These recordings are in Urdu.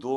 2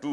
2,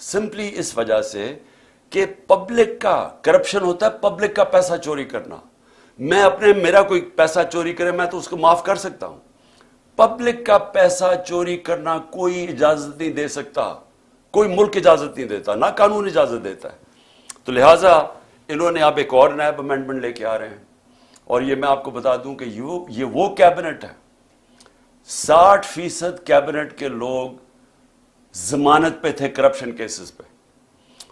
سمپلی اس وجہ سے کہ پبلک کا کرپشن ہوتا ہے، پبلک کا پیسہ چوری کرنا. میرا کوئی پیسہ چوری کرے میں تو اس کو معاف کر سکتا ہوں. پبلک کا پیسہ چوری کرنا کوئی اجازت نہیں دے سکتا، کوئی ملک اجازت نہیں دیتا، نہ قانون اجازت دیتا ہے. تو لہٰذا انہوں نے اب ایک اور نیب امینڈمنٹ لے کے آ رہے ہیں، اور یہ میں آپ کو بتا دوں کہ یہ وہ کیبنٹ ہے، 60% کیبنٹ کے لوگ ضمانت پہ تھے کرپشن کیسز پہ،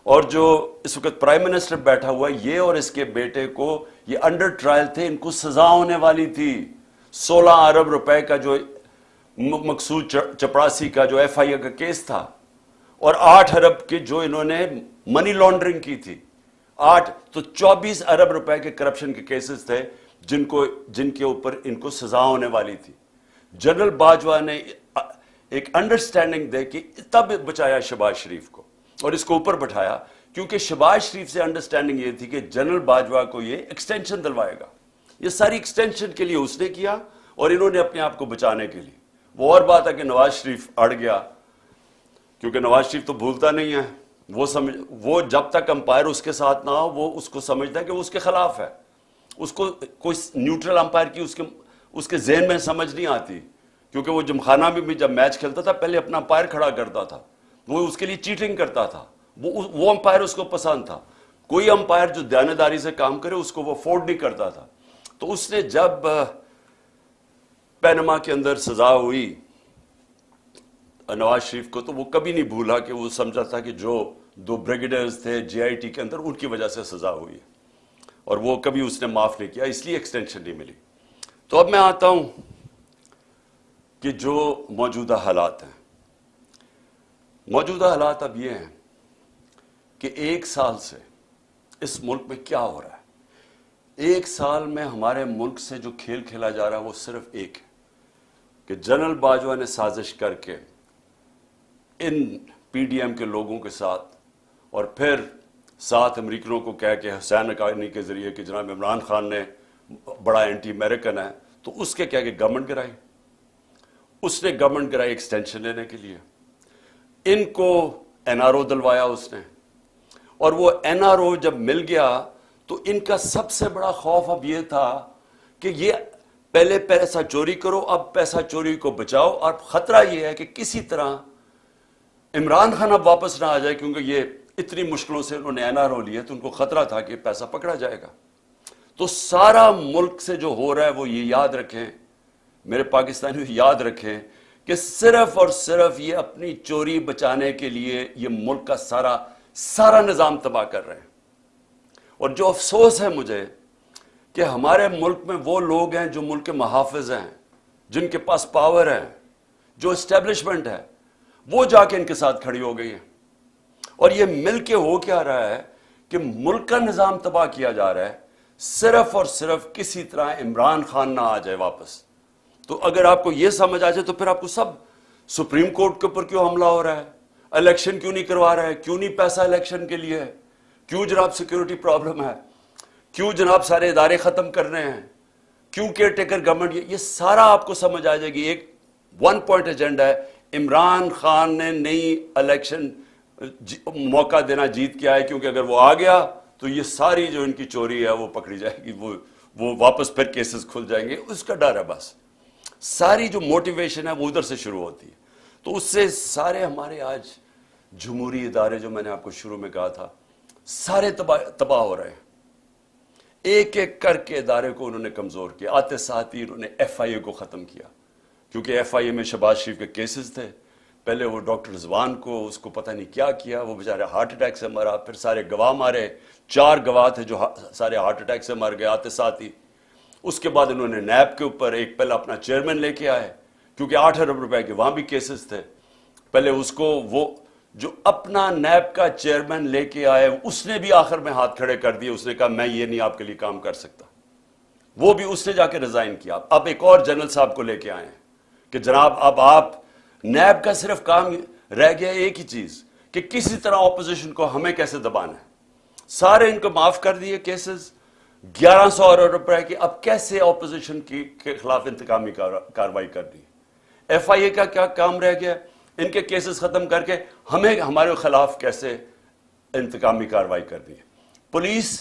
اور جو اس وقت پرائم منسٹر بیٹھا ہوا ہے، یہ اور اس کے بیٹے کو یہ انڈر ٹرائل تھے، ان کو سزا ہونے والی تھی. 16 ارب روپے کا جو مقصود چپراسی کا جو ایف آئی اے کا کیس تھا، اور 8 ارب کے جو انہوں نے منی لانڈرنگ کی تھی، 8 تو 24 ارب روپے کے کرپشن کے کیسز تھے جن کے اوپر ان کو سزا ہونے والی تھی. جنرل باجوہ نے ایک انڈرسٹینڈنگ دے کے تب بچایا شہباز شریف کو اور اس کو اوپر بٹھایا، کیونکہ شہباز شریف سے انڈرسٹینڈنگ یہ تھی کہ جنرل باجوہ کو یہ ایکسٹینشن دلوائے گا. یہ ساری ایکسٹینشن کے لیے اس نے کیا، اور انہوں نے اپنے آپ کو بچانے کے لیے. وہ اور بات ہے کہ نواز شریف اڑ گیا، کیونکہ نواز شریف تو بھولتا نہیں ہے. وہ جب تک امپائر اس کے ساتھ نہ ہو وہ اس کو سمجھتا ہے کہ وہ اس کے خلاف ہے. اس کو کوئی نیوٹرل امپائر کی اس کے ذہن میں سمجھ نہیں آتی، کیونکہ وہ جمخانہ میں بھی جب میچ کھیلتا تھا پہلے اپنا امپائر کھڑا کرتا تھا، وہ اس کے لیے چیٹنگ کرتا تھا. وہ امپائر اس کو پسند تھا. کوئی امپائر جو دیانتداری سے کام کرے اس کو وہ افورڈ نہیں کرتا تھا. تو اس نے جب پینما کے اندر سزا ہوئی نواز شریف کو، تو وہ کبھی نہیں بھولا کہ وہ سمجھا تھا کہ جو 2 بریگیڈیئرز تھے جے آئی ٹی کے اندر ان کی وجہ سے سزا ہوئی ہے، اور وہ کبھی اس نے معاف نہیں کیا، اس لیے ایکسٹینشن نہیں ملی. تو اب میں آتا ہوں کہ جو موجودہ حالات ہیں. موجودہ حالات اب یہ ہیں کہ 1 سال سے اس ملک میں کیا ہو رہا ہے. 1 سال میں ہمارے ملک سے جو کھیل کھیلا جا رہا ہے وہ صرف ایک ہے کہ جنرل باجوہ نے سازش کر کے ان پی ڈی ایم کے لوگوں کے ساتھ، اور پھر ساتھ امریکنوں کو کہہ کے حسین حقانی کے ذریعے کہ جناب عمران خان نے بڑا اینٹی امریکن ہے، تو اس کے کہہ کے گورنمنٹ گرائی. اس نے گورنمنٹ گرائی ایکسٹینشن لینے کے لیے. ان کو این آر او دلوایا اس نے، اور وہ این آر او جب مل گیا تو ان کا سب سے بڑا خوف اب یہ تھا کہ یہ پہلے پیسہ چوری کرو، اب پیسہ چوری کو بچاؤ، اور خطرہ یہ ہے کہ کسی طرح عمران خان اب واپس نہ آ جائے، کیونکہ یہ اتنی مشکلوں سے انہوں نے این آر او لیا تو ان کو خطرہ تھا کہ پیسہ پکڑا جائے گا. تو سارا ملک سے جو ہو رہا ہے وہ یہ یاد رکھیں، میرے پاکستانی یاد رکھیں کہ صرف اور صرف یہ اپنی چوری بچانے کے لیے یہ ملک کا سارا نظام تباہ کر رہے ہیں. اور جو افسوس ہے مجھے کہ ہمارے ملک میں وہ لوگ ہیں جو ملک کے محافظ ہیں، جن کے پاس پاور ہے، جو اسٹیبلشمنٹ ہے، وہ جا کے ان کے ساتھ کھڑی ہو گئی ہے. اور یہ مل کے ہو کیا رہا ہے کہ ملک کا نظام تباہ کیا جا رہا ہے، صرف اور صرف کسی طرح عمران خان نہ آ جائے واپس. تو اگر آپ کو یہ سمجھ آ جائے تو پھر آپ کو سب سپریم کورٹ کے اوپر کیوں حملہ ہو رہا ہے، الیکشن کیوں نہیں کروا رہا ہے، کیوں نہیں پیسہ الیکشن کے لیے ہے، کیوں جناب سیکیورٹی پرابلم ہے، کیوں جناب سارے ادارے ختم کر رہے ہیں، کیوں کیئر ٹیکر گورنمنٹ، یہ سارا آپ کو سمجھ آ جائے گی. ایک 1 پوائنٹ ایجنڈا ہے، عمران خان نے نئی الیکشن موقع دینا جیت کے آئے، کیونکہ اگر وہ آ گیا تو یہ ساری جو ان کی چوری ہے وہ پکڑی جائے گی، وہ واپس پھر کیسز کھل جائیں گے، اس کا ڈر ہے. بس ساری جو موٹیویشن ہے وہ ادھر سے شروع ہوتی ہے. تو اس سے سارے ہمارے آج جمہوری ادارے جو میں نے آپ کو شروع میں کہا تھا سارے تباہ ہو رہے ہیں. ایک ایک کر کے ادارے کو انہوں نے کمزور کیا. آتے ساتھ ہی انہوں نے ایف آئی اے کو ختم کیا، کیونکہ ایف آئی اے میں شہباز شریف کے کیسز تھے. پہلے وہ ڈاکٹر رضوان کو اس کو پتہ نہیں کیا کیا، وہ بیچارے ہارٹ اٹیک سے مرا، پھر سارے گواہ مارے، 4 گواہ تھے جو سارے ہارٹ اٹیک سے مر گئے آتے ساتھ ہی. اس کے بعد انہوں نے نیب کے اوپر ایک پہلے اپنا چیئرمین لے کے آئے، کیونکہ 8 ارب روپے کے وہاں بھی کیسز تھے. پہلے اس کو وہ جو اپنا نیب کا چیئرمین لے کے آئے اس نے بھی آخر میں ہاتھ کھڑے کر دیے. اس نے کہا میں یہ نہیں آپ کے لیے کام کر سکتا، وہ بھی اس نے جا کے ریزائن کیا. اب ایک اور جنرل صاحب کو لے کے آئے ہیں کہ جناب اب آپ نیب کا صرف کام رہ گیا ایک ہی چیز کہ کسی طرح اپوزیشن کو ہمیں کیسے دبانا ہے. سارے ان کو معاف کر دیے کیسز 1100 ارب روپے کے. اب کیسے اپوزیشن کے خلاف انتقامی کارروائی کر دی. ایف آئی اے کا کیا کام رہ گیا؟ ان کے کیسز ختم کر کے ہمیں ہمارے خلاف کیسے انتقامی کارروائی کرنی ہے. پولیس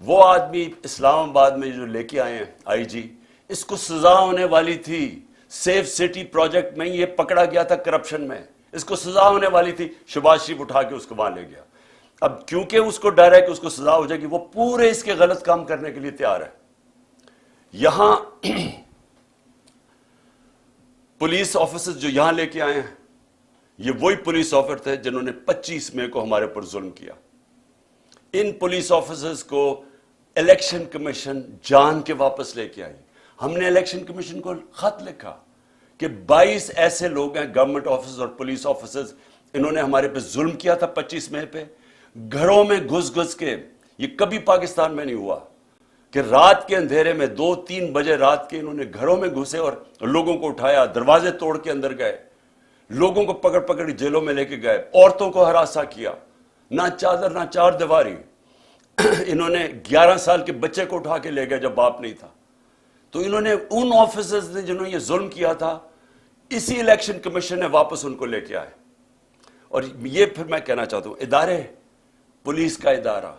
وہ آدمی اسلام آباد میں جو لے کے آئے ہیں آئی جی, اس کو سزا ہونے والی تھی. سیف سٹی پروجیکٹ میں یہ پکڑا گیا تھا کرپشن میں, اس کو سزا ہونے والی تھی. شہباز شریف اٹھا کے اس کو وہاں لے گیا. اب کیونکہ اس کو ڈر ہے کہ اس کو سزا ہو جائے گی, وہ پورے اس کے غلط کام کرنے کے لیے تیار ہے. یہاں پولیس آفیسرز جو یہاں لے کے آئے ہیں, یہ وہی پولیس آفیسر تھے جنہوں نے 25 مئی کو ہمارے پر ظلم کیا. ان پولیس آفیسرز کو الیکشن کمیشن جان کے واپس لے کے آئی. ہم نے الیکشن کمیشن کو خط لکھا کہ 22 ایسے لوگ ہیں گورنمنٹ آفیسرز اور پولیس آفیسرز, انہوں نے ہمارے پہ ظلم کیا تھا 25 مئی پہ. گھروں میں گھس کے, یہ کبھی پاکستان میں نہیں ہوا کہ رات کے اندھیرے میں 2-3 بجے رات کے انہوں نے گھروں میں گھسے اور لوگوں کو اٹھایا, دروازے توڑ کے اندر گئے, لوگوں کو پکڑ جیلوں میں لے کے گئے, عورتوں کو ہراساں کیا, نہ چادر نہ چار دیواری. انہوں نے 11 سال کے بچے کو اٹھا کے لے گئے جب باپ نہیں تھا. تو انہوں نے ان آفیسرز نے جنہوں نے یہ ظلم کیا تھا, اسی الیکشن کمیشن نے واپس ان کو لے کے آئے. اور یہ پھر میں کہنا چاہتا ہوں, ادارے, پولیس کا ادارہ,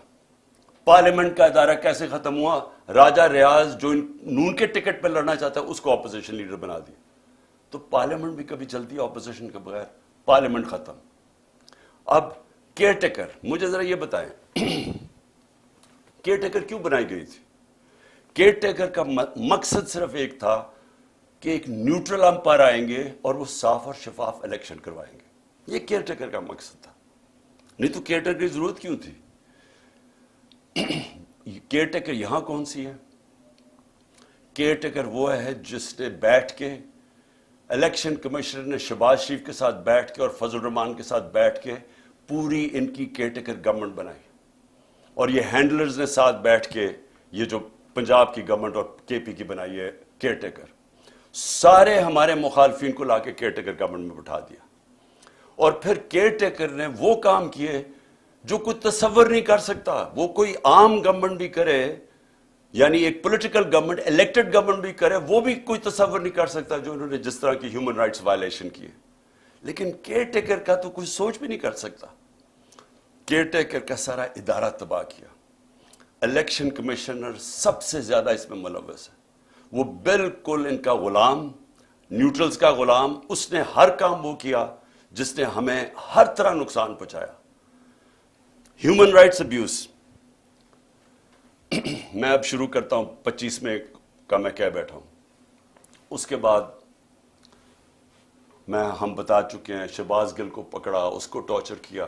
پارلیمنٹ کا ادارہ کیسے ختم ہوا؟ راجہ ریاض جو نون کے ٹکٹ پہ لڑنا چاہتا ہے اس کو اپوزیشن لیڈر بنا دیا. تو پارلیمنٹ بھی کبھی چلتی ہے اپوزیشن کے بغیر؟ پارلیمنٹ ختم. اب کیئر ٹیکر, مجھے ذرا یہ بتائیں کیئر ٹیکر کیوں بنائی گئی تھی؟ کیئر ٹیکر کا مقصد صرف ایک تھا کہ ایک نیوٹرل امپائر آئیں گے اور وہ صاف اور شفاف الیکشن کروائیں گے. یہ کیئر ٹیکر کا مقصد تھا. نہیں تو کیئر ٹیکر کی ضرورت کیوں تھی؟ کیئر ٹیکر یہاں کون سی ہے؟ کیئر ٹیکر وہ ہے جس نے بیٹھ کے, الیکشن کمشنر نے شہباز شریف کے ساتھ بیٹھ کے اور فضل الرحمان کے ساتھ بیٹھ کے پوری ان کی کیئر ٹیکر گورنمنٹ بنائی. اور یہ ہینڈلرز نے ساتھ بیٹھ کے یہ جو پنجاب کی گورنمنٹ اور کے پی کی بنائی ہے کیئر ٹیکر, سارے ہمارے مخالفین کو لا کے کیئر ٹیکر گورنمنٹ میں بٹھا دیا. اور پھر کیئر ٹیکر نے وہ کام کیے جو کوئی تصور نہیں کر سکتا. وہ کوئی عام گورنمنٹ بھی کرے, یعنی ایک پولیٹیکل گورنمنٹ, الیکٹڈ گورنمنٹ بھی کرے, وہ بھی کوئی تصور نہیں کر سکتا جو انہوں نے جس طرح کی ہیومن رائٹس وائلیشن کی. لیکن کیئر ٹیکر کا تو کوئی سوچ بھی نہیں کر سکتا. کیئر ٹیکر کا سارا ادارہ تباہ کیا. الیکشن کمشنر سب سے زیادہ اس میں ملوث ہے. وہ بالکل ان کا غلام, نیوٹرلز کا غلام. اس نے ہر کام وہ کیا جس نے ہمیں ہر طرح نقصان پہنچایا. Human rights abuse. میں اب شروع کرتا ہوں 25 میں کا میں کہہ بیٹھا ہوں. اس کے بعد ہم بتا چکے ہیں شہباز گل کو پکڑا, اس کو ٹارچر کیا.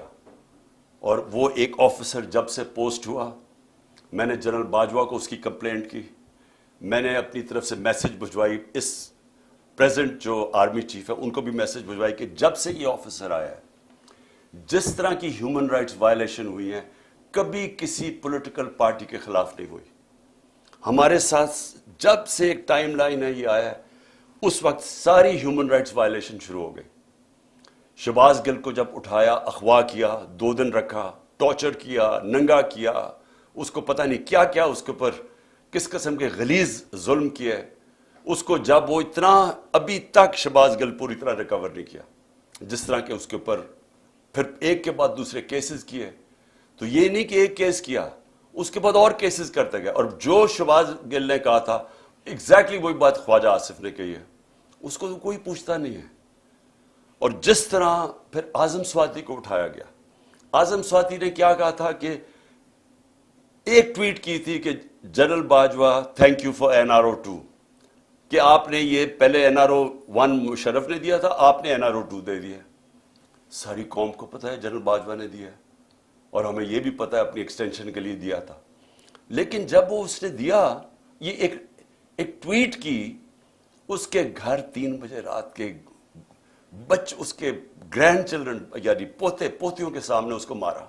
اور وہ ایک آفیسر جب سے پوسٹ ہوا, میں نے جنرل باجوہ کو اس کی کمپلینٹ کی, میں نے اپنی طرف سے میسج بھجوائی, اس پریزنٹ جو آرمی چیف ہے ان کو بھی میسج بھجوائی کہ جب سے یہ آفیسر آیا ہے جس طرح کی ہیومن رائٹس وائلیشن ہوئی ہیں کبھی کسی پولیٹیکل پارٹی کے خلاف نہیں ہوئی. ہمارے ساتھ جب سے ایک ٹائم لائن ہے یہ آیا ہے اس وقت ساری ہیومن رائٹس وائلیشن شروع ہو گئی. شہباز گل کو جب اٹھایا, اغوا کیا, 2 دن رکھا, ٹارچر کیا, ننگا کیا, اس کو پتہ نہیں کیا کیا اس کے اوپر کس قسم کے غلیظ ظلم کیے. اس کو جب وہ اتنا, ابھی تک شہباز گل پوری طرح ریکور نہیں کیا, جس طرح کہ اس کے اوپر پھر ایک کے بعد دوسرے کیسز کیے. تو یہ نہیں کہ ایک کیس کیا, اس کے بعد اور کیسز کرتے گئے. اور جو شہباز گل نے کہا تھا ایگزیکٹلی وہی بات خواجہ آصف نے کہی ہے, اس کو کوئی پوچھتا نہیں ہے. اور جس طرح پھر اعظم سواتی کو اٹھایا گیا, اعظم سواتی نے کیا کہا تھا کہ ایک ٹویٹ کی تھی کہ general Bajwa thank you for NRO2, کہ آپ نے یہ پہلے NRO1 مشرف نے دیا تھا, آپ نے NRO2 دے دیا. ساری قوم کو پتہ ہے جنرل باجوہ نے دیا ہے, اور ہمیں یہ بھی پتہ ہے اپنی ایکسٹینشن کے لیے دیا تھا. لیکن جب وہ اس نے دیا, یہ ایک ٹویٹ کی, اس کے گھر 3 بجے رات کے اس کے گرینڈ چلڈرن یعنی پوتے پوتیوں کے سامنے اس کو مارا,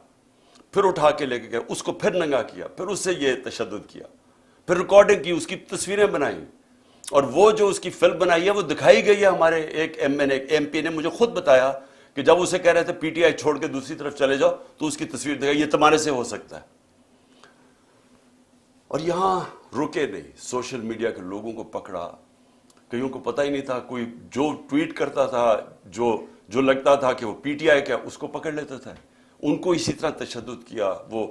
پھر اٹھا کے لے کے گئے, اس کو پھر ننگا کیا, پھر اس سے یہ تشدد کیا, پھر ریکارڈنگ کی, اس کی تصویریں بنائیں. اور وہ جو اس کی فلم بنائی ہے وہ دکھائی گئی ہے. ہمارے ایک MP نے مجھے خود بتایا کہ جب اسے کہہ رہے تھے PTI چھوڑ کے دوسری طرف چلے جاؤ تو اس کی تصویر دکھائی, یہ تمہارے سے ہو سکتا ہے. اور یہاں رکے نہیں, سوشل میڈیا کے لوگوں کو پکڑا, کئیوں کو پتہ ہی نہیں تھا, کوئی جو ٹویٹ کرتا تھا, جو جو لگتا تھا کہ وہ پی ٹی آئی کا اس کو پکڑ لیتا تھا. ان کو اسی طرح تشدد کیا. وہ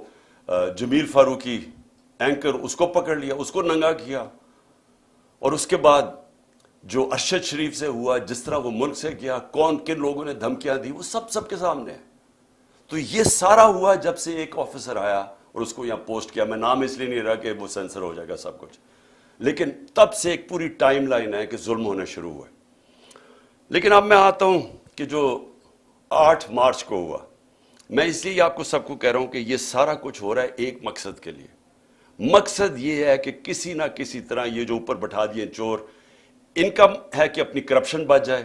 جمیل فاروقی اینکر اس کو پکڑ لیا, اس کو ننگا کیا. اور اس کے بعد جو ارشد شریف سے ہوا, جس طرح وہ ملک سے کیا, کون کن لوگوں نے دھمکیاں دی, وہ سب کے سامنے ہے. تو یہ سارا ہوا جب سے ایک آفیسر آیا اور اس کو یہاں پوسٹ کیا. میں نام اس لیے نہیں رہا کہ وہ سینسر ہو جائے گا سب کچھ, لیکن تب سے ایک پوری ٹائم لائن ہے کہ ظلم ہونے شروع ہوئے. لیکن اب میں آتا ہوں کہ جو 8 مارچ کو ہوا, میں اس لیے آپ کو سب کو کہہ رہا ہوں کہ یہ سارا کچھ ہو رہا ہے ایک مقصد کے لیے. مقصد یہ ہے کہ کسی نہ کسی طرح یہ جو اوپر بٹھا دیے چور, ان کا ہے کہ اپنی کرپشن بچ جائے,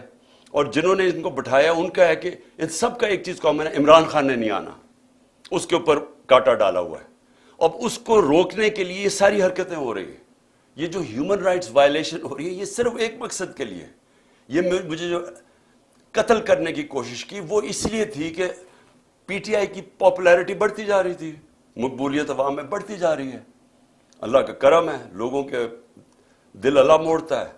اور جنہوں نے ان کو بٹھایا ان کا ہے کہ ان سب کا ایک چیز کامن ہے, عمران خان نے نہیں آنا, اس کے اوپر کاٹا ڈالا ہوا ہے. اب اس کو روکنے کے لیے یہ ساری حرکتیں ہو رہی ہیں. یہ جو ہیومن رائٹس وائلیشن ہو رہی ہے, یہ صرف ایک مقصد کے لیے. یہ مجھے جو قتل کرنے کی کوشش کی وہ اس لیے تھی کہ پی ٹی آئی کی پاپولیرٹی بڑھتی جا رہی تھی, مقبولیت عوام میں بڑھتی جا رہی ہے. اللہ کا کرم ہے, لوگوں کے دل اللہ موڑتا ہے.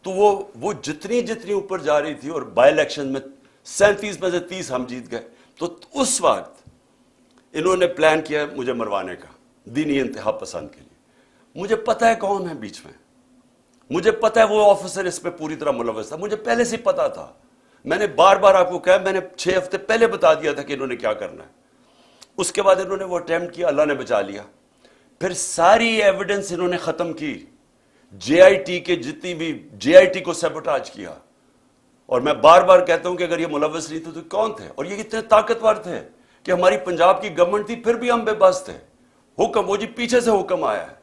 تو وہ جتنی اوپر جا رہی تھی, اور بائی الیکشن میں 37 میں سے 30 ہم جیت گئے. تو اس وقت انہوں نے پلان کیا مجھے مروانے کا, دینی انتہا پسند کے لیے. مجھے پتہ ہے کون ہے بیچ میں, مجھے پتہ ہے وہ آفیسر اس پہ پوری طرح ملوث تھا, مجھے پہلے سے پتا تھا. میں نے بار آپ کو کہا, میں نے 6 ہفتے پہلے بتا دیا تھا کہ انہوں نے کیا کرنا ہے. اس کے بعد انہوں نے وہ اٹیمپٹ کیا, اللہ نے بچا لیا. پھر ساری ایویڈنس انہوں نے ختم کی, جے آئی ٹی کے جتنی بھی جے آئی ٹی کو سیبوٹاج کیا. اور میں بار کہتا ہوں کہ اگر یہ ملوث نہیں تھے تو کون تھے, اور یہ اتنے طاقتور تھے کہ ہماری پنجاب کی گورنمنٹ تھی پھر بھی ہم بے بس تھے. حکم وہ جی پیچھے سے حکم آیا ہے,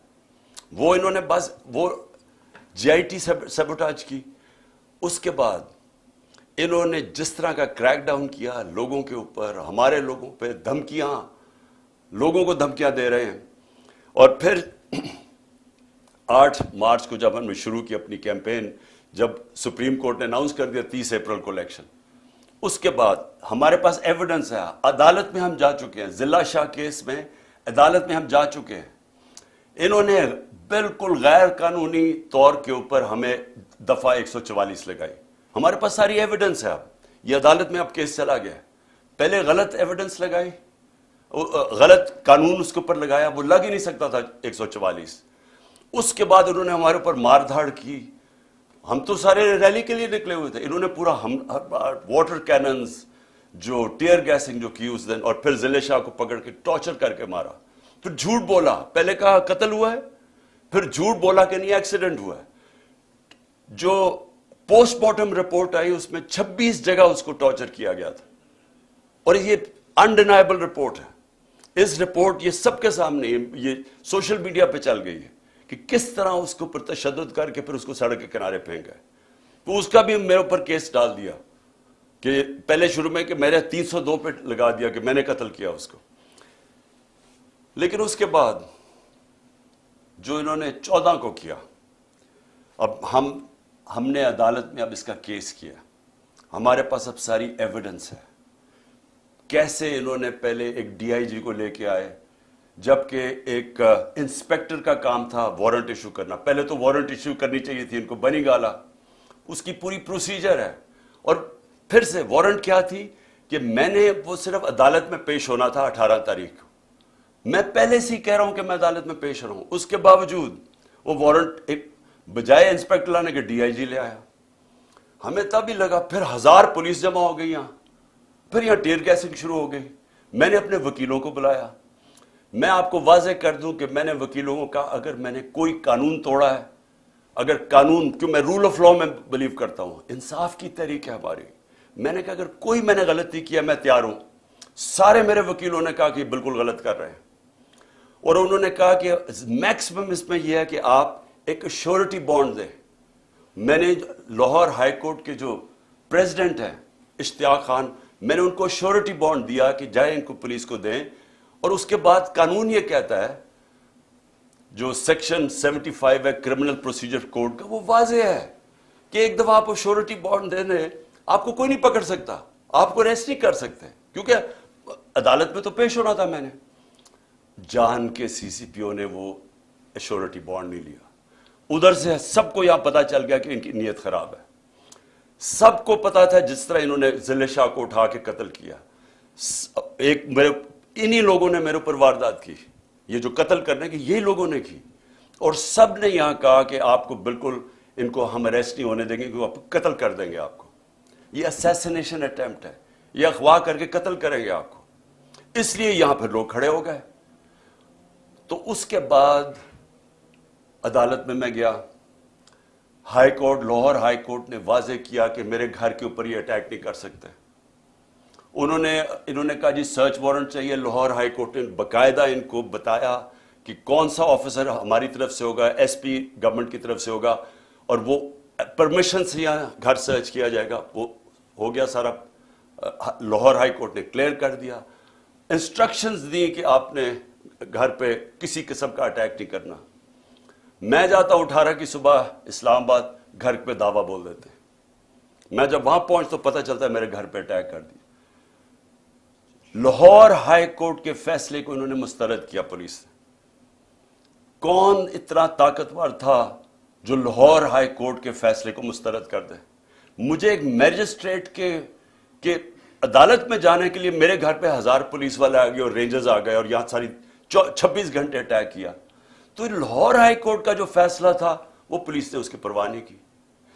وہ انہوں نے بس وہ جے آئی ٹی سیبوٹاج کی. اس کے بعد انہوں نے جس طرح کا کریک ڈاؤن کیا لوگوں کے اوپر, ہمارے لوگوں پہ دھمکیاں, لوگوں کو دھمکیاں دے رہے ہیں. اور پھر 8 مارچ کو جب ہم نے شروع کی اپنی کیمپین, جب سپریم کورٹ نے اناؤنس کر دیا 30 اپریل کو الیکشن, اس کے بعد ہمارے پاس ایویڈنس ہے, عدالت میں ہم جا چکے ہیں, ضلع شاہ کیس میں عدالت میں ہم جا چکے ہیں. انہوں نے بالکل غیر قانونی طور کے اوپر ہمیں دفعہ 144 لگائی. ہمارے پاس ساری ایویڈنس ہے. اب یہ عدالت میں اب کیس چلا گیا. پہلے غلط ایویڈنس لگائی, غلط قانون اس کے اوپر لگایا, وہ لگ ہی نہیں سکتا تھا 144. اس کے بعد انہوں نے ہمارے اوپر مار دھاڑ کی. ہم تو سارے ریلی کے لیے نکلے ہوئے تھے, انہوں نے پورا واٹر کیننز, جو ٹیئر گیسنگ جو کی اس دن, اور پھر ضلع شاہ کو پکڑ کے ٹارچر کر کے مارا. پھر جھوٹ بولا, پہلے کہا قتل ہوا ہے, پھر جھوٹ بولا کہ نہیں ایکسیڈنٹ ہوا ہے. جو پوسٹ مارٹم رپورٹ آئی اس میں 26 جگہ اس کو ٹارچر کیا گیا تھا, اور یہ انڈینائبل رپورٹ ہے. اس رپورٹ یہ سب کے سامنے, یہ سوشل میڈیا پہ چل گئی ہے کہ کس طرح اس کے اوپر تشدد کر کے پھر اس کو سڑک کے کنارے پھینک گئے. تو اس کا بھی میرے اوپر کیس ڈال دیا کہ پہلے شروع میں کہ میرے 302 پہ لگا دیا کہ میں نے قتل کیا اس کو. لیکن اس کے بعد جو انہوں نے 14 کو کیا, اب ہم نے عدالت میں اب اس کا کیس کیا, ہمارے پاس اب ساری ایویڈنس ہے. کیسے انہوں نے پہلے ایک ڈی آئی جی کو لے کے آئے, جبکہ ایک انسپیکٹر کا کام تھا وارنٹ ایشو کرنا. پہلے تو وارنٹ ایشو کرنی چاہیے تھی ان کو, بنی گالا, اس کی پوری پروسیجر ہے. اور پھر سے وارنٹ کیا تھی کہ میں نے وہ صرف عدالت میں پیش ہونا تھا 18 تاریخ کو. میں پہلے سے ہی کہہ رہا ہوں کہ میں عدالت میں پیش رہا ہوں, اس کے باوجود وہ وارنٹ ایک بجائے انسپیکٹر لانے کے ڈی آئی جی لے آیا. ہمیں تب ہی لگا, پھر 1000 پولیس جمع ہو گئی یہاں, پھر یہاں ٹیئر گیسنگ شروع ہو گئی. میں نے اپنے وکیلوں کو بلایا. میں آپ کو واضح کر دوں کہ میں نے وکیلوں کو کہا اگر میں نے کوئی قانون توڑا ہے, اگر قانون, کیوں میں رول آف لا میں بلیو کرتا ہوں, انصاف کی تحریک ہے ہماری, میں نے کہا اگر کوئی میں نے غلطی کیا میں تیار ہوں. سارے میرے وکیلوں نے کہا کہ یہ بالکل غلط کر رہے ہیں, اور انہوں نے کہا کہ میکسیمم اس میں یہ ہے کہ آپ ایک شیورٹی بانڈ دیں. میں نے لاہور ہائی کورٹ کے جو پریزیڈنٹ ہیں اشتیاق خان, میں نے ان کو شیورٹی بانڈ دیا کہ جائیں ان کو پولیس کو دیں. اور اس کے بعد قانون یہ کہتا ہے, جو سیکشن 75 ہے کرمنل پروسیجر کوڈ کا, وہ واضح ہے کہ ایک دفعہ آپ کو شیورٹی بانڈ دینے, آپ کو کوئی نہیں پکڑ سکتا, آپ کو ریسٹ نہیں کر سکتے, کیونکہ عدالت میں تو پیش ہونا تھا. میں نے جان کے سی سی پی او نے وہ ایشورٹی بانڈ نہیں لیا. ادھر سے سب کو یہاں پتا چل گیا کہ ان کی نیت خراب ہے. سب کو پتا تھا جس طرح انہوں نے ضلع شاہ کو اٹھا کے قتل کیا. انہی لوگوں نے میرے اوپر واردات کی, یہ جو قتل کرنے کی یہی لوگوں نے کی, اور سب نے یہاں کہا کہ آپ کو بالکل ان کو ہم اریسٹ نہیں ہونے دیں گے, کیونکہ آپ قتل کر دیں گے آپ کو. یہ اسیسینیشن اٹیمپٹ ہے, یہ اغوا کر کے قتل کریں گے آپ کو. اس لیے یہاں پھر لوگ کھڑے ہو گئے. تو اس کے بعد عدالت میں گیا. High court, Lahore high court نے واضح کیا کہ میرے گھر کے اوپر یہ اٹیک نہیں کر سکتے. انہوں نے کہا جی سرچ وارنٹ چاہیے. لاہور ہائی کورٹ نے باقاعدہ ان کو بتایا کہ کون سا آفیسر ہماری طرف سے ہوگا, ایس پی گورنمنٹ کی طرف سے ہوگا, اور وہ پرمیشن سے یہاں گھر سرچ کیا جائے گا. وہ ہو گیا سارا, لاہور ہائی کورٹ نے کلیئر کر دیا. انسٹرکشنز دی کہ آپ نے گھر پہ کسی قسم کا اٹیک نہیں کرنا. میں جاتا ہوں 18 کی صبح اسلام آباد, گھر پہ دعویٰ بول دیتے ہیں. میں جب وہاں پہنچ تو پتہ چلتا ہے میرے گھر پہ اٹیک کر دیا. لاہور ہائی کورٹ کے فیصلے کو انہوں نے مسترد کیا پولیس نے. کون اتنا طاقتور تھا جو لاہور ہائی کورٹ کے فیصلے کو مسترد کر دے؟ مجھے ایک میجسٹریٹ کے عدالت میں جانے کے لیے میرے گھر پہ 1000 پولیس والے آ گئے اور رینجرز آ گئے اور یہاں ساری 26 گھنٹے اٹیک کیا. تو لاہور ہائی کورٹ کا جو فیصلہ تھا وہ پولیس نے اس کی پرواہ نہیں کی.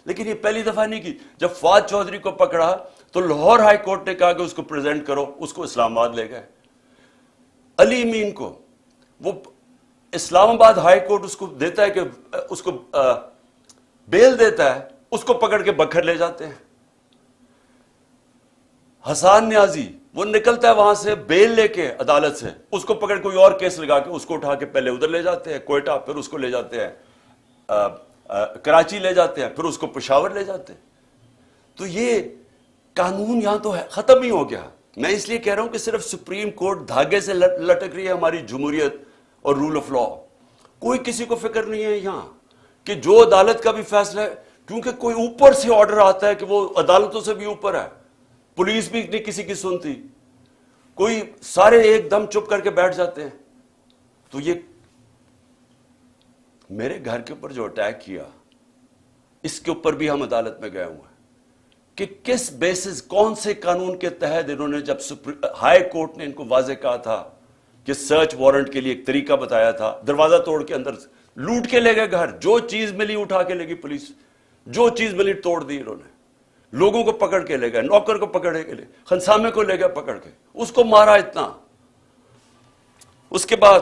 لیکن یہ پہلی دفعہ نہیں کی. جب فواد چودھری کو پکڑا تو لاہور ہائی کورٹ نے کہا کہ اس کو پریزنٹ کرو, اس کو اسلام آباد لے گئے. علی امین کو وہ اسلام آباد ہائی کورٹ اس کو دیتا ہے کہ اس کو بیل دیتا ہے, اس کو پکڑ کے بکھر لے جاتے ہیں. حسان نیازی وہ نکلتا ہے وہاں سے بیل لے کے عدالت سے, اس کو پکڑ کوئی اور کیس لگا کے اس کو اٹھا کے پہلے ادھر لے جاتے ہیں کوئٹہ, پھر اس کو لے جاتے ہیں کراچی لے جاتے ہیں, پھر اس کو پشاور لے جاتے ہیں. تو یہ قانون یہاں تو ختم ہی ہو گیا. میں اس لیے کہہ رہا ہوں کہ صرف سپریم کورٹ دھاگے سے لٹک رہی ہے ہماری جمہوریت اور رول آف لا. کوئی کسی کو فکر نہیں ہے یہاں کہ جو عدالت کا بھی فیصلہ ہے, کیونکہ کوئی اوپر سے آرڈر آتا ہے کہ وہ عدالتوں سے بھی اوپر ہے. پولیس بھی نہیں کسی کی سنتی, کوئی سارے ایک دم چپ کر کے بیٹھ جاتے ہیں. تو یہ میرے گھر کے اوپر جو اٹیک کیا, اس کے اوپر بھی ہم عدالت میں گئے ہوئے ہیں کہ کس بیسس, کون سے قانون کے تحت انہوں نے, جب ہائی کورٹ نے ان کو واضح کہا تھا کہ سرچ وارنٹ کے لیے ایک طریقہ بتایا تھا, دروازہ توڑ کے اندر لوٹ کے لے گئے گھر, جو چیز ملی اٹھا کے لے گئی پولیس, جو چیز ملی توڑ دی انہوں نے. لوگوں کو پکڑ کے لے گئے, نوکر کو پکڑ کے لے, خنسامے کو لے گئے پکڑ کے, اس کو مارا اتنا. اس کے بعد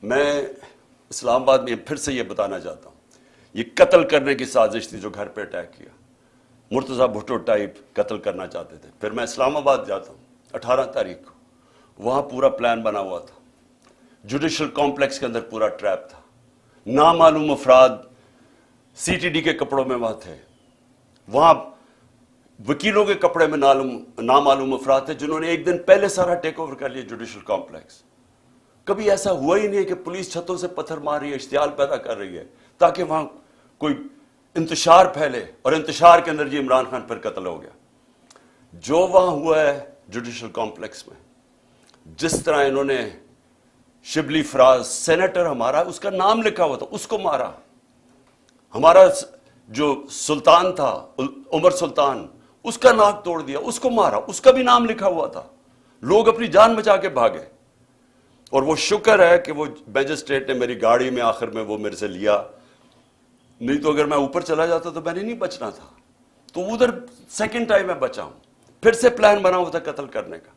میں اسلام آباد میں پھر سے یہ بتانا چاہتا ہوں, یہ قتل کرنے کی سازش تھی جو گھر پہ اٹیک کیا. مرتضیٰ بھٹو ٹائپ قتل کرنا چاہتے تھے. پھر میں اسلام آباد جاتا ہوں 18 تاریخ کو, وہاں پورا پلان بنا ہوا تھا. جوڈیشل کمپلیکس کے اندر پورا ٹریپ تھا. نامعلوم افراد سی ٹی ڈی کے کپڑوں میں وہاں تھے, وہاں وکیلوں کے کپڑے میں نامعلوم افراد تھے جنہوں نے ایک دن پہلے سارا ٹیک اوور کر لیا جوڈیشل کمپلیکس. کبھی ایسا ہوا ہی نہیں ہے کہ پولیس چھتوں سے پتھر مار رہی ہے, اشتعال پیدا کر رہی ہے تاکہ وہاں کوئی انتشار پھیلے, اور انتشار کے اندر یہ عمران خان پر قتل ہو گیا. جو وہاں ہوا ہے جوڈیشل کمپلیکس میں, جس طرح انہوں نے شبلی فراز, سینیٹر ہمارا, اس کا نام لکھا ہوا تھا, اس کو مارا. ہمارا جو سلطان تھا عمر سلطان, اس کا ناک توڑ دیا, اس کو مارا, اس کا بھی نام لکھا ہوا تھا. لوگ اپنی جان بچا کے بھاگے. اور وہ شکر ہے کہ وہ میجسٹریٹ نے میری گاڑی میں آخر میں وہ میرے سے لیا, نہیں تو اگر میں اوپر چلا جاتا تو میں نے نہیں بچنا تھا. تو ادھر سیکنڈ ٹائم میں بچا ہوں. پھر سے پلان بنا ہوا تھا قتل کرنے کا.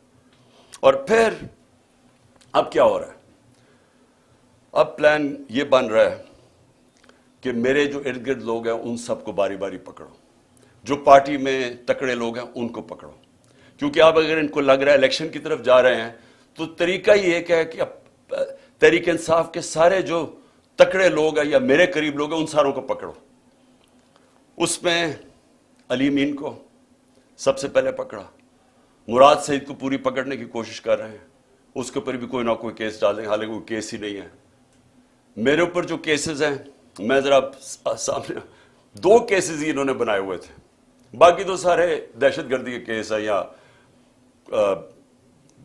اور پھر اب کیا ہو رہا ہے؟ اب پلان یہ بن رہا ہے کہ میرے جو ارد گرد لوگ ہیں ان سب کو باری باری پکڑو, جو پارٹی میں تکڑے لوگ ہیں ان کو پکڑو. کیونکہ اب اگر ان کو لگ رہا ہے الیکشن کی طرف جا رہے ہیں تو طریقہ ہی ایک ہے کہ اب تحریک انصاف کے سارے جو تکڑے لوگ ہیں یا میرے قریب لوگ ہیں ان ساروں کو پکڑو. اس میں علی امین کو سب سے پہلے پکڑا, مراد سعید کو پوری پکڑنے کی کوشش کر رہے ہیں, اس کے اوپر بھی کوئی نہ کوئی کیس ڈالیں, حالانکہ کوئی کیس ہی نہیں ہے. میرے اوپر جو کیسز ہیں, میں ذرا سامنے 2 کیسز ہی انہوں نے بنائے ہوئے تھے, باقی تو سارے دہشت گردی کے کیس ہیں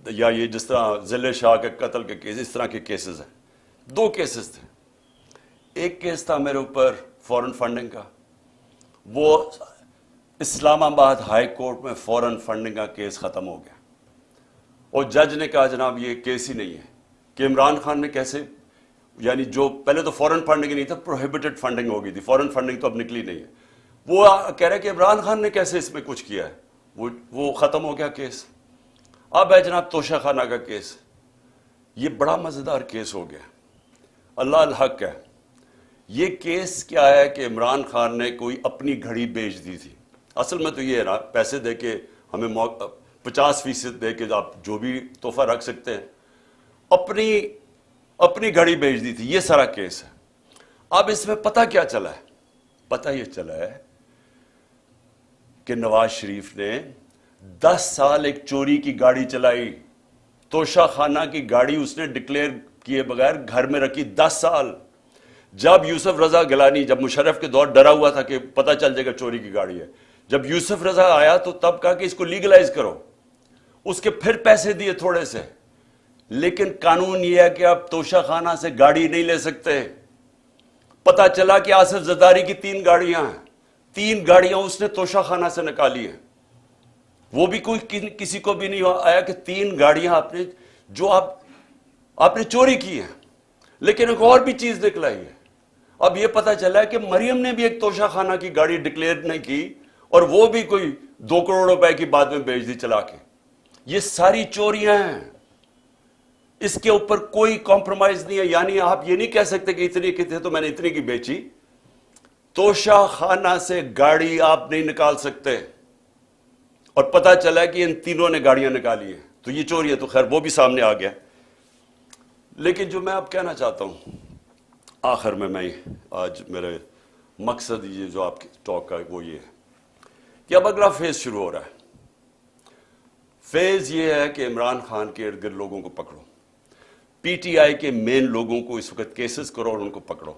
یا یہ جس طرح ضلع شاہ کے قتل کے کیس, اس طرح کے کیسز ہیں. 2 کیسز تھے. ایک کیس تھا میرے اوپر فورن فنڈنگ کا, وہ اسلام آباد ہائی کورٹ میں فوراً فنڈنگ کا کیس ختم ہو گیا اور جج نے کہا جناب یہ کیس ہی نہیں ہے کہ عمران خان نے کیسے، یعنی جو پہلے تو فورن فنڈنگ نہیں تھا، پروہیبٹڈ فنڈنگ ہو گئی تھی، فورن فنڈنگ تو اب نکلی نہیں ہے، وہ کہہ رہے کہ عمران خان نے کیسے اس میں کچھ کیا ہے، وہ ختم ہو گیا کیس۔ اب ہے جناب توشہ خانہ کا کیس، یہ بڑا مزیدار کیس ہو گیا، اللہ الحق ہے۔ یہ کیس کیا ہے کہ عمران خان نے کوئی اپنی گھڑی بیچ دی تھی، اصل میں تو یہ ہے نا، پیسے دے کے ہمیں 50% دے کے آپ جو بھی تحفہ رکھ سکتے ہیں، اپنی گھڑی بیچ دی تھی، یہ سارا کیس ہے۔ اب اس میں پتہ کیا چلا ہے؟ پتہ یہ چلا ہے کہ نواز شریف نے 10 سال ایک چوری کی گاڑی چلائی، توشہ خانہ کی گاڑی اس نے ڈکلیئر کیے بغیر گھر میں رکھی 10 سال۔ جب یوسف رضا گیلانی، جب مشرف کے دور ڈرا ہوا تھا کہ پتہ چل جائے گا چوری کی گاڑی ہے، جب یوسف رضا آیا تو تب کہا کہ اس کو لیگلائز کرو، اس کے پھر پیسے دیے تھوڑے سے، لیکن قانون یہ ہے کہ آپ توشہ خانہ سے گاڑی نہیں لے سکتے۔ پتہ چلا کہ آصف زرداری کی 3 گاڑیاں ہیں، 3 گاڑیاں اس نے توشہ خانہ سے نکالی ہیں، وہ بھی کوئی کسی کو بھی نہیں آیا کہ 3 گاڑیاں آپ نے چوری کی ہیں۔ لیکن ایک اور بھی چیز نکلائی ہے، اب یہ پتہ چلا ہے کہ مریم نے بھی ایک توشہ خانہ کی گاڑی ڈکلیئر نہیں کی اور وہ بھی کوئی 2 کروڑ روپے کی بعد میں بیچ دی چلا کے۔ یہ ساری چوریاں ہیں، اس کے اوپر کوئی کمپرومائز نہیں ہے، یعنی آپ یہ نہیں کہہ سکتے کہ اتنی کی تھے تو میں نے اتنی کی بیچی۔ توشہ خانہ سے گاڑی آپ نہیں نکال سکتے، اور پتہ چلا کہ ان تینوں نے گاڑیاں نکالی ہیں، تو یہ چوری ہے، تو خیر وہ بھی سامنے آ گیا۔ لیکن جو میں اب کہنا چاہتا ہوں آخر میں آج میرے مقصد یہ جو آپ کی ٹاک کا وہ یہ ہے کہ اب اگلا فیز شروع ہو رہا ہے۔ فیز یہ ہے کہ عمران خان کے ارد گرد لوگوں کو پکڑو، پی ٹی آئی کے مین لوگوں کو اس وقت کیسز کرو اور ان کو پکڑو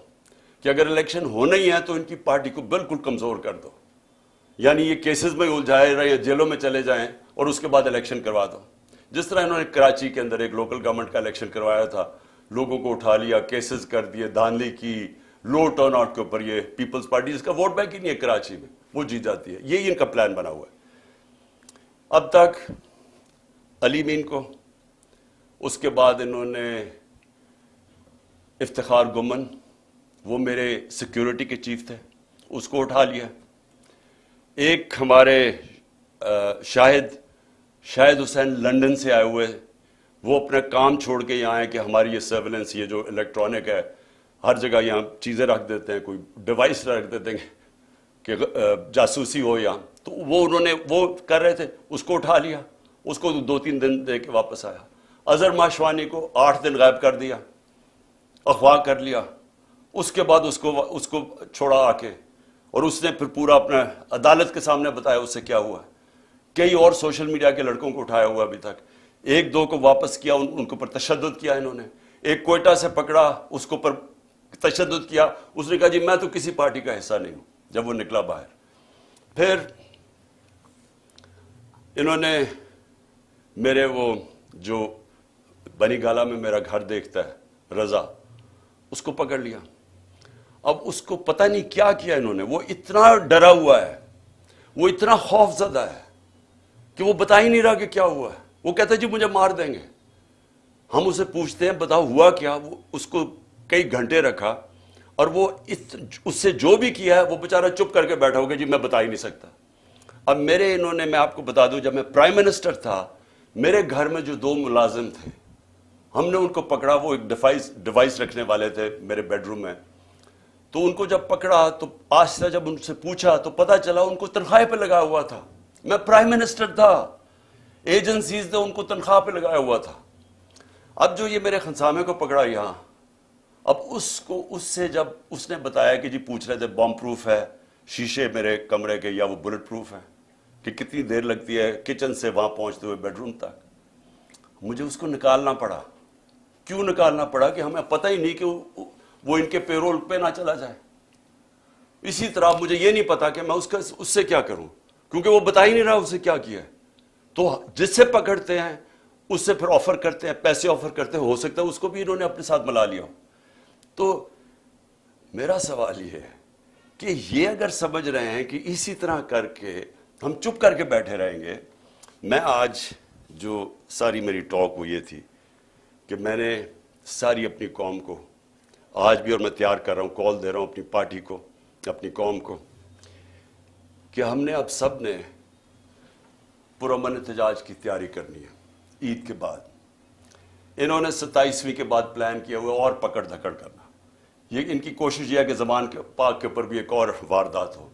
کہ اگر الیکشن ہونا ہی ہے تو ان کی پارٹی کو بالکل کمزور کر دو، یعنی یہ کیسز میں الجھائے رہے، جیلوں میں چلے جائیں اور اس کے بعد الیکشن کروا دو۔ جس طرح انہوں نے کراچی کے اندر ایک لوکل گورنمنٹ کا الیکشن کروایا تھا، لوگوں کو اٹھا لیا، کیسز کر دیے، دھاندلی کی، لو ٹرن آؤٹ کے اوپر، یہ پیپلز پارٹی جس کا ووٹ بینک ہی نہیں ہے کراچی میں، وہ جیت جاتی ہے۔ یہی ان کا پلان بنا ہوا ہے۔ اب تک علی مین کو، اس کے بعد انہوں نے افتخار گمن، وہ میرے سیکیورٹی کے چیف تھے، اس کو اٹھا لیا۔ ایک ہمارے شاہد حسین لندن سے آئے ہوئے، وہ اپنا کام چھوڑ کے یہاں آئے کہ ہماری یہ سرویلنس، یہ جو الیکٹرانک ہے، ہر جگہ یہاں چیزیں رکھ دیتے ہیں، کوئی ڈیوائس رکھ دیتے ہیں کہ جاسوسی ہو یہاں، تو وہ انہوں نے وہ کر رہے تھے، اس کو اٹھا لیا، اس کو 2-3 دن دے کے واپس آیا۔ اظہر ماشوانی کو 8 دن غائب کر دیا، اغوا کر لیا، اس کے بعد اس کو چھوڑا آ کے، اور اس نے پھر پورا اپنا عدالت کے سامنے بتایا اس سے کیا ہوا ہے۔ کئی اور سوشل میڈیا کے لڑکوں کو اٹھایا ہوا ابھی تک، 1-2 کو واپس کیا، ان کے اوپر تشدد کیا انہوں نے۔ ایک کوئٹہ سے پکڑا، اس کے اوپر تشدد کیا، اس نے کہا جی میں تو کسی پارٹی کا حصہ نہیں ہوں، جب وہ نکلا باہر۔ پھر انہوں نے میرے وہ جو بنی گالا میں میرا گھر دیکھتا ہے رضا، اس کو پکڑ لیا۔ اب اس کو پتہ نہیں کیا کیا انہوں نے، وہ اتنا ڈرا ہوا ہے، وہ اتنا خوف زدہ ہے کہ وہ بتا ہی نہیں رہا کہ کیا ہوا ہے۔ وہ کہتا ہے جی مجھے مار دیں گے۔ ہم اسے پوچھتے ہیں بتاؤ ہوا کیا، وہ اس کو کئی گھنٹے رکھا، اور وہ اس سے جو بھی کیا ہے وہ بیچارہ چپ کر کے بیٹھا ہوگا جی میں بتا ہی نہیں سکتا۔ اب میں آپ کو بتا دوں، جب میں پرائم منسٹر تھا، میرے گھر میں جو 2 ملازم تھے، ہم نے ان کو پکڑا، وہ ایک ڈیوائس رکھنے والے تھے میرے بیڈ روم میں، تو ان کو جب پکڑا تو آہستہ جب ان سے پوچھا تو پتہ چلا ان کو تنخواہ پہ لگا ہوا تھا۔ میں پرائم منسٹر تھا، ایجنسیز نے ان کو تنخواہ پہ لگایا ہوا تھا۔ اب جو یہ میرے خنسامے کو پکڑا یہاں، اب اس سے جب اس نے بتایا کہ جی پوچھ رہے تھے بم پروف ہے شیشے میرے کمرے کے یا وہ بلٹ پروف ہے، کہ کتنی دیر لگتی ہے کچن سے وہاں پہنچتے ہوئے بیڈ روم تک، مجھے اس کو نکالنا پڑا۔ کیوں نکالنا پڑا؟ کہ ہمیں پتہ ہی نہیں کہ وہ ان کے پیرول پہ نہ چلا جائے۔ اسی طرح مجھے یہ نہیں پتا کہ میں اس سے کیا کروں، کیونکہ وہ بتا ہی نہیں رہا اسے کیا کیا ہے۔ تو جس سے پکڑتے ہیں اس سے پھر آفر کرتے ہیں، پیسے آفر کرتے ہیں، ہو سکتا ہے اس کو بھی انہوں نے اپنے ساتھ ملا لیا ہو۔ تو میرا سوال یہ ہے کہ یہ اگر سمجھ رہے ہیں کہ اسی طرح کر کے ہم چپ کر کے بیٹھے رہیں گے. میں آج جو ساری میری ٹاک وہ یہ تھی کہ میں نے ساری اپنی قوم کو آج بھی، اور میں تیار کر رہا ہوں، کال دے رہا ہوں اپنی پارٹی کو، اپنی قوم کو، کہ ہم نے اب سب نے پرامن احتجاج کی تیاری کرنی ہے عید کے بعد. انہوں نے 27ویں کے بعد پلان کیا ہوا اور پکڑ دھکڑ کرنا. یہ ان کی کوشش یہ ہے کہ زمان کے پاک کے اوپر بھی ایک اور واردات ہو.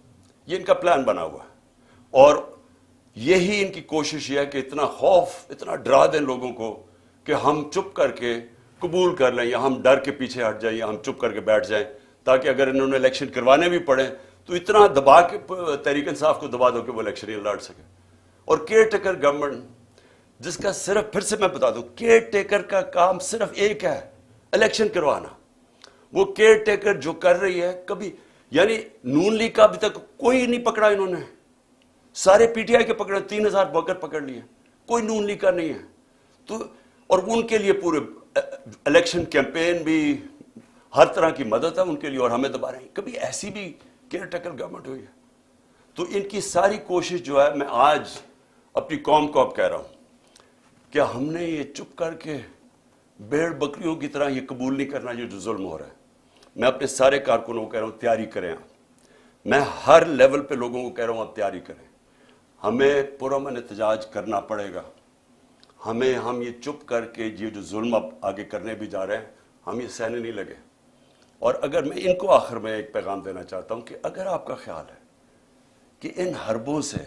یہ ان کا پلان بنا ہوا ہے، اور یہی ان کی کوشش یہ ہے کہ اتنا خوف، اتنا ڈرا دیں لوگوں کو کہ ہم چپ کر کے قبول کر لیں، یا ہم ڈر کے پیچھے ہٹ جائیں، یا ہم چپ کر کے بیٹھ جائیں، تاکہ اگر انہوں نے الیکشن کروانے بھی پڑے تو اتنا دبا کے تحریک انصاف کو دبا دو کہ وہ الیکشن ہی لڑ سکے. اور کیئر ٹیکر گورنمنٹ جس کا صرف، پھر سے میں بتا دوں، کیئر ٹیکر کا کام صرف ایک ہے، الیکشن کروانا. وہ کیئر ٹیکر جو کر رہی ہے، کبھی یعنی نون لیگ کا ابھی تک کوئی نہیں پکڑا انہوں نے. سارے پی ٹی آئی کے پکڑے، 3000 ورکر پکڑ لیے، کوئی نون لیگ کا نہیں ہے. تو اور ان کے لیے پورے الیکشن کیمپین بھی، ہر طرح کی مدد ہے ان کے لیے، اور ہمیں دبا رہے ہیں. کبھی ایسی بھی کیئر ٹیکر گورنمنٹ ہوئی ہے؟ تو ان کی ساری کوشش جو ہے، میں آج اپنی قوم کو اب کہہ رہا ہوں کہ ہم نے یہ چپ کر کے بھیڑ بکریوں کی طرح یہ قبول نہیں کرنا یہ جو ظلم ہو رہا ہے. میں اپنے سارے کارکنوں کو کہہ رہا ہوں تیاری کریں. میں ہر لیول پہ لوگوں کو کہہ رہا ہوں اب تیاری کریں. ہمیں پرامن احتجاج کرنا پڑے گا. ہم یہ چپ کر کے یہ جو ظلم اب آگے کرنے بھی جا رہے ہیں، ہم یہ سہنے نہیں لگے. اور اگر میں ان کو آخر میں ایک پیغام دینا چاہتا ہوں کہ اگر آپ کا خیال ہے کہ ان حربوں سے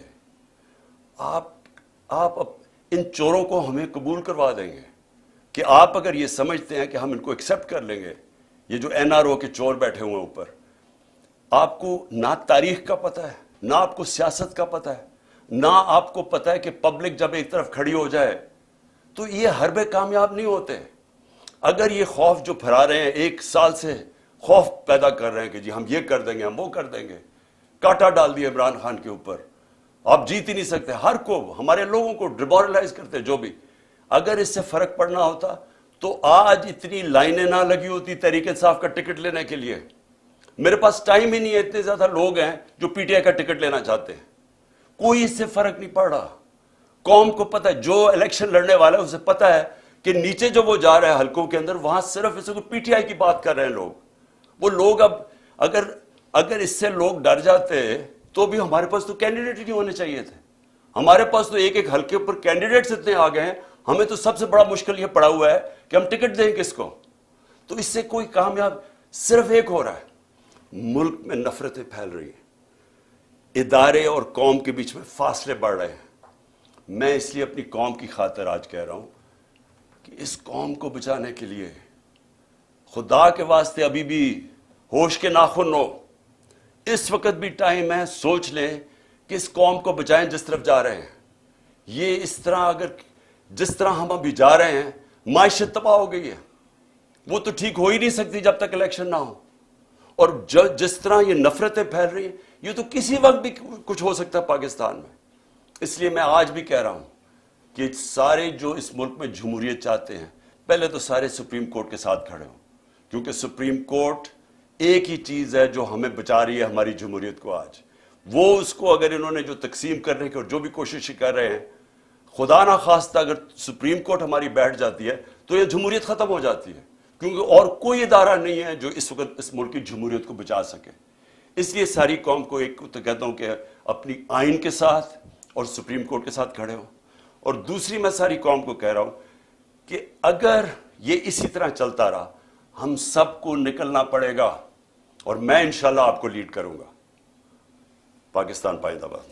آپ ان چوروں کو ہمیں قبول کروا دیں گے، کہ آپ اگر یہ سمجھتے ہیں کہ ہم ان کو ایکسیپٹ کر لیں گے، یہ جو این آر او کے چور بیٹھے ہوئے ہیں اوپر، آپ کو نہ تاریخ کا پتہ ہے، نہ آپ کو سیاست کا پتہ ہے، نہ آپ کو پتہ ہے کہ پبلک جب ایک طرف کھڑی ہو جائے تو یہ حربے کامیاب نہیں ہوتے. اگر یہ خوف جو پھیلا رہے ہیں، 1 سال سے خوف پیدا کر رہے ہیں کہ جی ہم یہ کر دیں گے، ہم وہ کر دیں گے، کاٹا ڈال دیا عمران خان کے اوپر، آپ جیت ہی نہیں سکتے، ہر کو، ہمارے لوگوں کو ڈیمورلائز کرتے جو بھی. اگر اس سے فرق پڑنا ہوتا تو آج اتنی لائنیں نہ لگی ہوتی تحریک انصاف کا ٹکٹ لینے کے لیے. میرے پاس ٹائم ہی نہیں ہے، اتنے زیادہ لوگ ہیں جو پی ٹی آئی کا ٹکٹ لینا چاہتے ہیں. کوئی اس سے فرق نہیں پڑ رہا. قوم کو پتہ ہے، جو الیکشن لڑنے والا ہے اسے پتہ ہے کہ نیچے جو وہ جا رہا ہے حلقوں کے اندر، وہاں صرف اس کو پی ٹی آئی کی بات کر رہے ہیں لوگ. وہ لوگ اب اگر اس سے لوگ ڈر جاتے تو بھی ہمارے پاس تو کینڈیڈیٹ ہی نہیں ہونے چاہیے تھے. ہمارے پاس تو ایک حلقے پر کینڈیڈیٹس اتنے آ گئے ہیں، ہمیں تو سب سے بڑا مشکل یہ پڑا ہوا ہے کہ ہم ٹکٹ دیں کس کو. تو اس سے کوئی کامیاب صرف ایک ہو رہا ہے، ملک میں نفرتیں پھیل رہی ہیں، ادارے اور قوم کے بیچ میں فاصلے بڑھ رہے ہیں. میں اس لیے اپنی قوم کی خاطر آج کہہ رہا ہوں کہ اس قوم کو بچانے کے لیے خدا کے واسطے ابھی بھی ہوش کے ناخن ہو. اس وقت بھی ٹائم ہے، سوچ لیں کہ اس قوم کو بچائیں جس طرف جا رہے ہیں. یہ اس طرح جس طرح ہم ابھی جا رہے ہیں، معیشت تباہ ہو گئی ہے، وہ تو ٹھیک ہو ہی نہیں سکتی جب تک الیکشن نہ ہو. اور جس طرح یہ نفرتیں پھیل رہی ہیں، یہ تو کسی وقت بھی کچھ ہو سکتا ہے پاکستان میں. اس لیے میں آج بھی کہہ رہا ہوں کہ سارے جو اس ملک میں جمہوریت چاہتے ہیں، پہلے تو سارے سپریم کورٹ کے ساتھ کھڑے ہوں، کیونکہ سپریم کورٹ ایک ہی چیز ہے جو ہمیں بچا رہی ہے ہماری جمہوریت کو. آج وہ اس کو اگر انہوں نے جو تقسیم کرنے کی اور جو بھی کوشش کر رہے ہیں، خدا نہ خواستہ اگر سپریم کورٹ ہماری بیٹھ جاتی ہے تو یہ جمہوریت ختم ہو جاتی ہے، کیونکہ اور کوئی ادارہ نہیں ہے جو اس وقت اس ملک کی جمہوریت کو بچا سکے. اس لیے ساری قوم کو ایک تو کہتا ہوں کہ اپنی آئین کے ساتھ اور سپریم کورٹ کے ساتھ کھڑے ہوں. اور دوسری میں ساری قوم کو کہہ رہا ہوں کہ اگر یہ اسی طرح چلتا رہا، ہم سب کو نکلنا پڑے گا، اور میں انشاءاللہ آپ کو لیڈ کروں گا. پاکستان پائندہ باد.